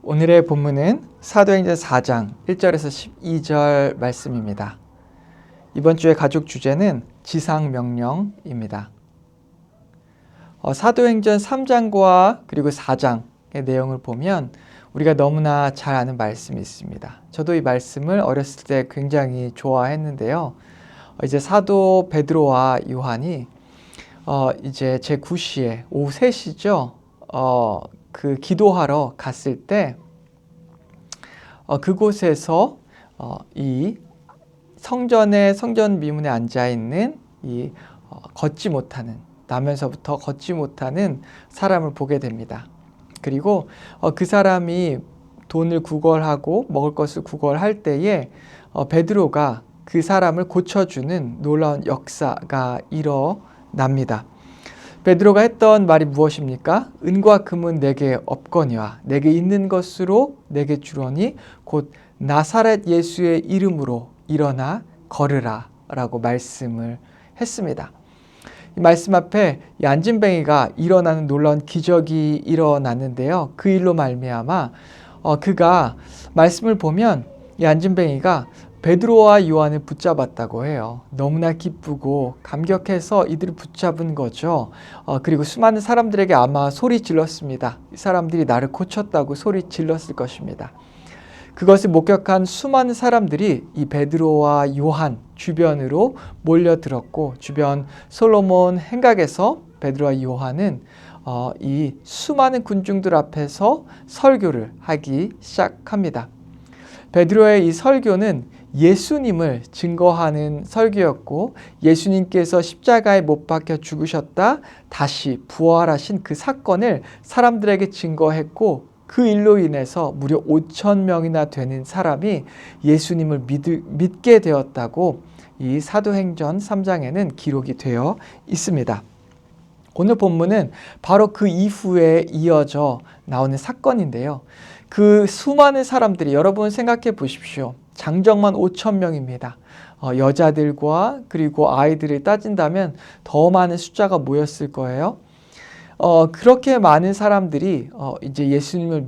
오늘의 본문은 사도행전 4장 1절에서 12절 말씀입니다. 이번 주의 가족 주제는 지상명령입니다. 사도행전 3장과 그리고 4장의 내용을 보면 우리가 너무나 잘 아는 말씀이 있습니다. 저도 이 말씀을 어렸을 때 굉장히 좋아했는데요. 이제 사도 베드로와 요한이 이제 제9시에 오후 3시죠. 그 기도하러 갔을 때 그곳에서 이 성전 미문에 앉아 있는 이 걷지 못하는 나면서부터 걷지 못하는 사람을 보게 됩니다. 그리고 그 사람이 돈을 구걸하고 먹을 것을 구걸할 때에 베드로가 그 사람을 고쳐주는 놀라운 역사가 일어납니다. 베드로가 했던 말이 무엇입니까? 은과 금은 내게 없거니와 내게 있는 것으로 내게 주러니 곧 나사렛 예수의 이름으로 일어나 걸으라 라고 말씀을 했습니다. 이 말씀 앞에 이 안진뱅이가 일어나는 놀라운 기적이 일어났는데요. 그 일로 말미암아 그가 말씀을 보면 이 안진뱅이가 베드로와 요한을 붙잡았다고 해요. 너무나 기쁘고 감격해서 이들을 붙잡은 거죠. 그리고 수많은 사람들에게 아마 소리 질렀습니다. 이 사람들이 나를 고쳤다고 소리 질렀을 것입니다. 그것을 목격한 수많은 사람들이 이 베드로와 요한 주변으로 몰려들었고 주변 솔로몬 행각에서 베드로와 요한은 이 수많은 군중들 앞에서 설교를 하기 시작합니다. 베드로의 이 설교는 예수님을 증거하는 설교였고 예수님께서 십자가에 못 박혀 죽으셨다 다시 부활하신 그 사건을 사람들에게 증거했고 그 일로 인해서 무려 5,000명이나 되는 사람이 예수님을 믿게 되었다고 이 사도행전 3장에는 기록이 되어 있습니다. 오늘 본문은 바로 그 이후에 이어져 나오는 사건인데요. 그 수많은 사람들이 여러분 생각해 보십시오. 장정만 5,000명입니다. 여자들과 그리고 아이들을 따진다면 더 많은 숫자가 모였을 거예요. 그렇게 많은 사람들이 이제 예수님을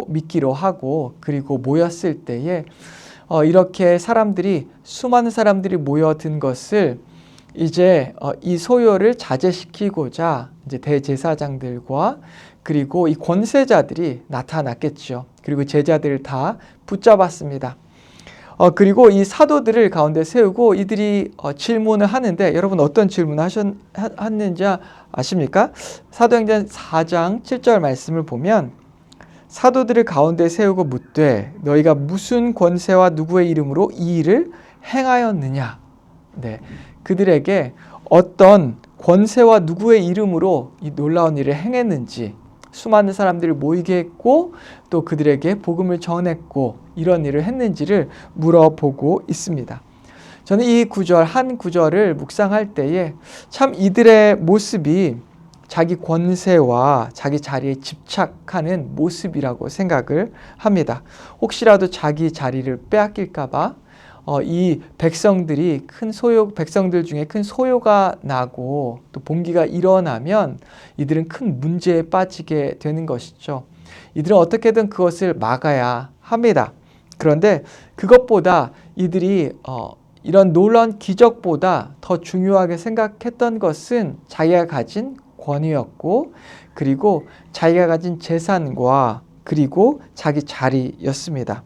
믿기로 하고 그리고 모였을 때에 이렇게 수많은 사람들이 모여든 것을 이제 이 소요를 자제시키고자 이제 대제사장들과 그리고 이 권세자들이 나타났겠죠. 그리고 제자들을 다 붙잡았습니다. 그리고 이 사도들을 가운데 세우고 이들이 질문을 하는데 여러분 어떤 질문을 하셨는지 아십니까? 사도행전 4장 7절 말씀을 보면 사도들을 가운데 세우고 묻되 너희가 무슨 권세와 누구의 이름으로 이 일을 행하였느냐? 네, 그들에게 어떤 권세와 누구의 이름으로 이 놀라운 일을 행했는지 수많은 사람들을 모이게 했고 또 그들에게 복음을 전했고 이런 일을 했는지를 물어보고 있습니다. 저는 이 구절 한 구절을 묵상할 때에 참 이들의 모습이 자기 권세와 자기 자리에 집착하는 모습이라고 생각을 합니다. 혹시라도 자기 자리를 빼앗길까 봐 이 백성들 중에 큰 소요가 나고 또 봉기가 일어나면 이들은 큰 문제에 빠지게 되는 것이죠. 이들은 어떻게든 그것을 막아야 합니다. 그런데 그것보다 이들이 이런 놀라운 기적보다 더 중요하게 생각했던 것은 자기가 가진 권위였고 그리고 자기가 가진 재산과 그리고 자기 자리였습니다.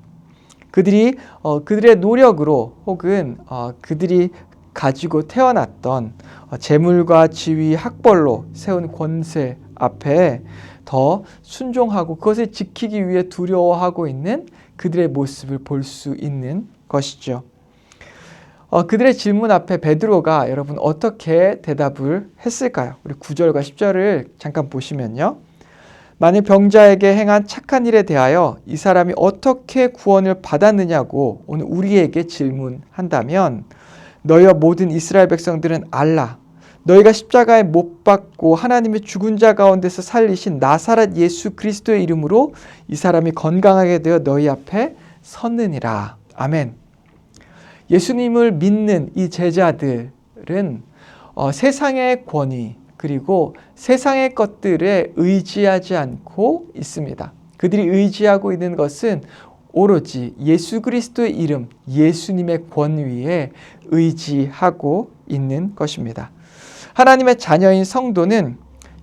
그들의 노력으로 혹은 그들이 가지고 태어났던 재물과 지위, 학벌로 세운 권세 앞에 더 순종하고 그것을 지키기 위해 두려워하고 있는 그들의 모습을 볼 수 있는 것이죠. 그들의 질문 앞에 베드로가 여러분 어떻게 대답을 했을까요? 우리 9절과 10절을 잠깐 보시면요. 만일 병자에게 행한 착한 일에 대하여 이 사람이 어떻게 구원을 받았느냐고 오늘 우리에게 질문한다면 너희와 모든 이스라엘 백성들은 알라. 너희가 십자가에 못 박고 하나님의 죽은 자 가운데서 살리신 나사렛 예수 그리스도의 이름으로 이 사람이 건강하게 되어 너희 앞에 섰느니라. 아멘. 예수님을 믿는 이 제자들은 세상의 권위 그리고 세상의 것들에 의지하지 않고 있습니다. 그들이 의지하고 있는 것은 오로지 예수 그리스도의 이름, 예수님의 권위에 의지하고 있는 것입니다. 하나님의 자녀인 성도는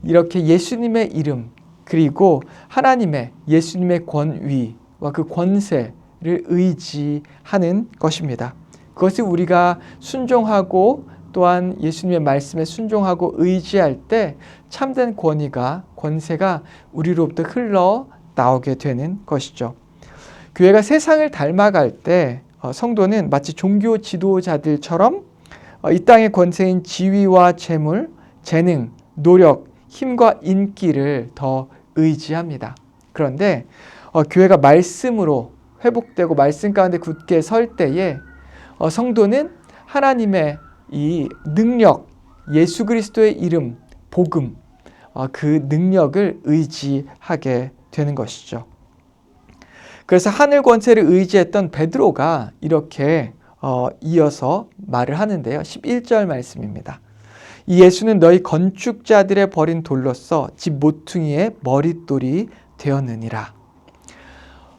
이렇게 예수님의 이름, 그리고 하나님의 예수님의 권위와 그 권세를 의지하는 것입니다. 그것을 우리가 순종하고 또한 예수님의 말씀에 순종하고 의지할 때 참된 권위가, 권세가 우리로부터 흘러 나오게 되는 것이죠. 교회가 세상을 닮아갈 때 성도는 마치 종교 지도자들처럼 이 땅의 권세인 지위와 재물, 재능, 노력, 힘과 인기를 더 의지합니다. 그런데 교회가 말씀으로 회복되고 말씀 가운데 굳게 설 때에 성도는 하나님의 이 능력, 예수 그리스도의 이름, 복음, 그 능력을 의지하게 되는 것이죠. 그래서 하늘 권세를 의지했던 베드로가 이렇게 이어서 말을 하는데요. 11절 말씀입니다. 이 예수는 너희 건축자들의 버린 돌로서 집 모퉁이의 머릿돌이 되었느니라.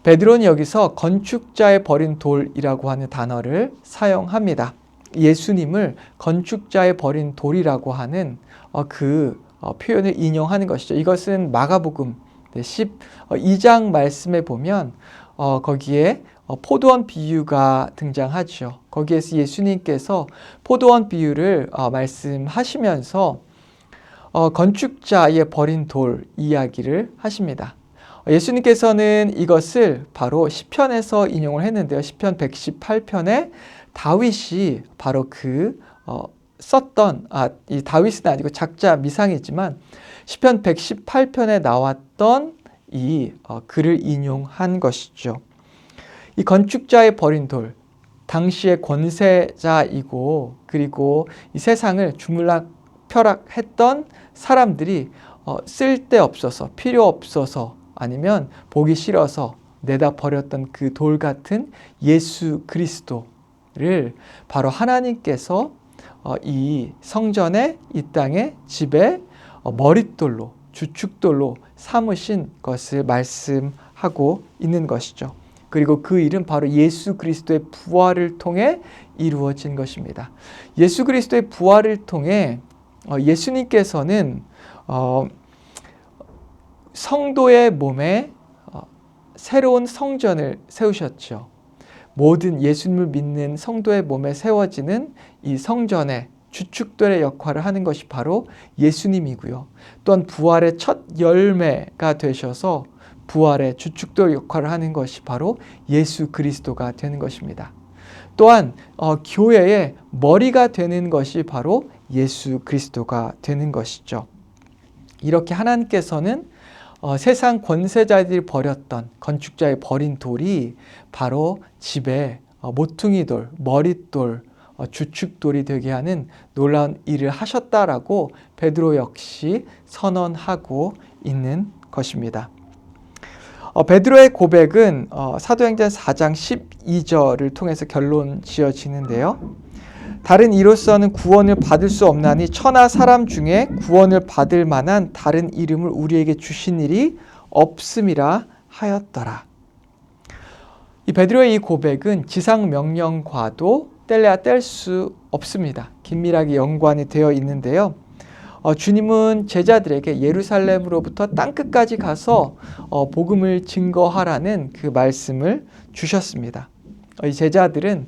베드로는 여기서 건축자의 버린 돌이라고 하는 단어를 사용합니다. 예수님을 건축자의 버린 돌이라고 하는 그 표현을 인용하는 것이죠. 이것은 마가복음 12장 말씀에 보면 거기에 포도원 비유가 등장하죠. 거기에서 예수님께서 포도원 비유를 말씀하시면서 건축자의 버린 돌 이야기를 하십니다. 예수님께서는 이것을 바로 시편에서 인용을 했는데요. 시편 118편에 다윗이 바로 썼던 이 다윗은 아니고 작자 미상이지만 시편 118편에 나왔던 이 글을 인용한 것이죠. 이 건축자의 버린 돌, 당시의 권세자이고 그리고 이 세상을 주물락펴락했던 사람들이 쓸데없어서 필요 없어서 아니면 보기 싫어서 내다 버렸던 그 돌 같은 예수 그리스도를 바로 하나님께서 이 성전에 이 땅의 집에 머릿돌로 주축돌로 삼으신 것을 말씀하고 있는 것이죠. 그리고 그 일은 바로 예수 그리스도의 부활을 통해 이루어진 것입니다. 예수 그리스도의 부활을 통해 예수님께서는 성도의 몸에 새로운 성전을 세우셨죠. 모든 예수님을 믿는 성도의 몸에 세워지는 이 성전의 주축돌의 역할을 하는 것이 바로 예수님이고요. 또한 부활의 첫 열매가 되셔서 부활의 주축돌 역할을 하는 것이 바로 예수 그리스도가 되는 것입니다. 또한 교회의 머리가 되는 것이 바로 예수 그리스도가 되는 것이죠. 이렇게 하나님께서는 세상 권세자들이 버렸던 건축자의 버린 돌이 바로 집에 모퉁이 돌, 머릿돌, 주축돌이 되게 하는 놀라운 일을 하셨다라고 베드로 역시 선언하고 있는 것입니다. 베드로의 고백은 사도행전 4장 12절을 통해서 결론 지어지는데요. 다른 이로서는 구원을 받을 수 없나니 천하 사람 중에 구원을 받을 만한 다른 이름을 우리에게 주신 일이 없음이라 하였더라. 이 베드로의 이 고백은 지상 명령과도 뗄래야 뗄 수 없습니다. 긴밀하게 연관이 되어 있는데요. 주님은 제자들에게 예루살렘으로부터 땅끝까지 가서 복음을 증거하라는 그 말씀을 주셨습니다. 이 제자들은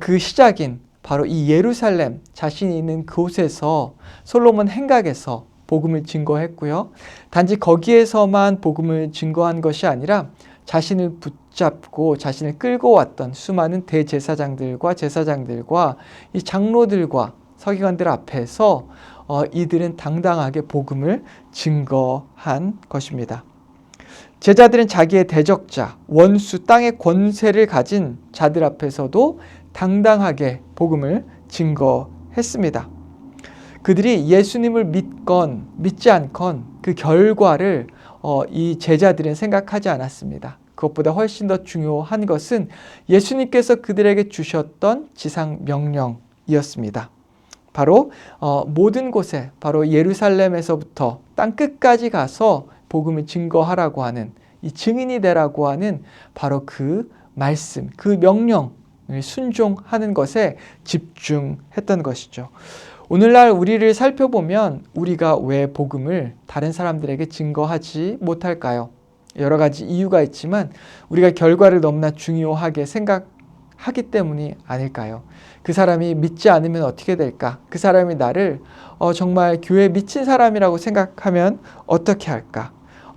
그 시작인 바로 이 예루살렘 자신이 있는 그곳에서 솔로몬 행각에서 복음을 증거했고요. 단지 거기에서만 복음을 증거한 것이 아니라 자신을 붙잡고 자신을 끌고 왔던 수많은 대제사장들과 제사장들과 이 장로들과 서기관들 앞에서 이들은 당당하게 복음을 증거한 것입니다. 제자들은 자기의 대적자, 원수, 땅의 권세를 가진 자들 앞에서도 당당하게 복음을 증거했습니다. 그들이 예수님을 믿건 믿지 않건 그 결과를 이 제자들은 생각하지 않았습니다. 그것보다 훨씬 더 중요한 것은 예수님께서 그들에게 주셨던 지상 명령이었습니다. 바로 모든 곳에 바로 예루살렘에서부터 땅끝까지 가서 복음을 증거하라고 하는 이 증인이 되라고 하는 바로 그 말씀, 그 명령을 순종하는 것에 집중했던 것이죠. 오늘날 우리를 살펴보면 우리가 왜 복음을 다른 사람들에게 증거하지 못할까요? 여러 가지 이유가 있지만 우리가 결과를 너무나 중요하게 생각하기 때문이 아닐까요? 그 사람이 믿지 않으면 어떻게 될까? 그 사람이 나를 정말 교회에 미친 사람이라고 생각하면 어떻게 할까?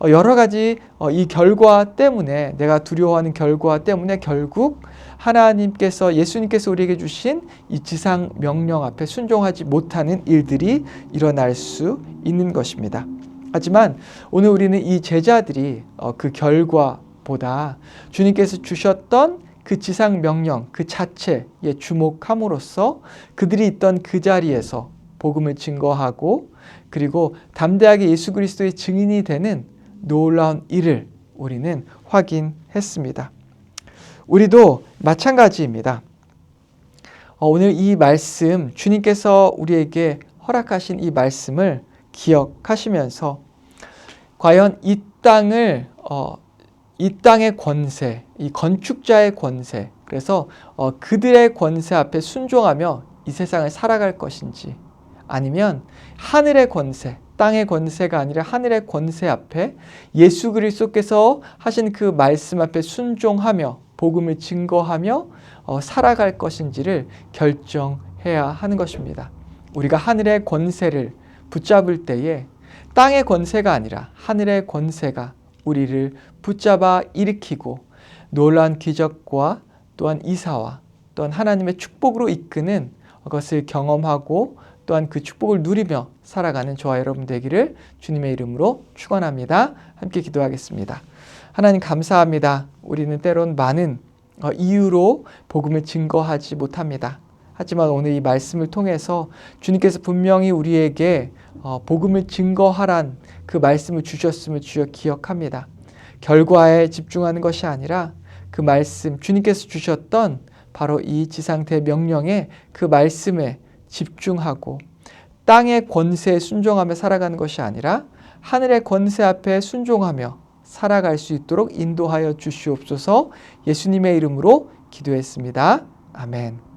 여러 가지 이 결과 때문에, 내가 두려워하는 결과 때문에 결국 하나님께서, 예수님께서 우리에게 주신 이 지상 명령 앞에 순종하지 못하는 일들이 일어날 수 있는 것입니다. 하지만 오늘 우리는 이 제자들이 그 결과보다 주님께서 주셨던 그 지상 명령 그 자체에 주목함으로써 그들이 있던 그 자리에서 복음을 증거하고 그리고 담대하게 예수 그리스도의 증인이 되는 놀라운 일을 우리는 확인했습니다. 우리도 마찬가지입니다. 오늘 이 말씀, 주님께서 우리에게 허락하신 이 말씀을 기억하시면서 과연 이 땅의 권세, 이 건축자의 권세, 그래서 그들의 권세 앞에 순종하며 이 세상을 살아갈 것인지, 아니면 하늘의 권세, 땅의 권세가 아니라 하늘의 권세 앞에 예수 그리스도께서 하신 그 말씀 앞에 순종하며 복음을 증거하며 살아갈 것인지를 결정해야 하는 것입니다. 우리가 하늘의 권세를 붙잡을 때에 땅의 권세가 아니라 하늘의 권세가 우리를 붙잡아 일으키고 놀라운 기적과 또한 이사와 또한 하나님의 축복으로 이끄는 것을 경험하고 또한 그 축복을 누리며 살아가는 저와 여러분 되기를 주님의 이름으로 축원합니다. 함께 기도하겠습니다. 하나님 감사합니다. 우리는 때론 많은 이유로 복음을 증거하지 못합니다. 하지만 오늘 이 말씀을 통해서 주님께서 분명히 우리에게 복음을 증거하란 그 말씀을 주셨음을 주여 기억합니다. 결과에 집중하는 것이 아니라 그 말씀, 주님께서 주셨던 바로 이 지상대 명령에 그 말씀에 집중하고 땅의 권세에 순종하며 살아가는 것이 아니라 하늘의 권세 앞에 순종하며 살아갈 수 있도록 인도하여 주시옵소서. 예수님의 이름으로 기도했습니다. 아멘.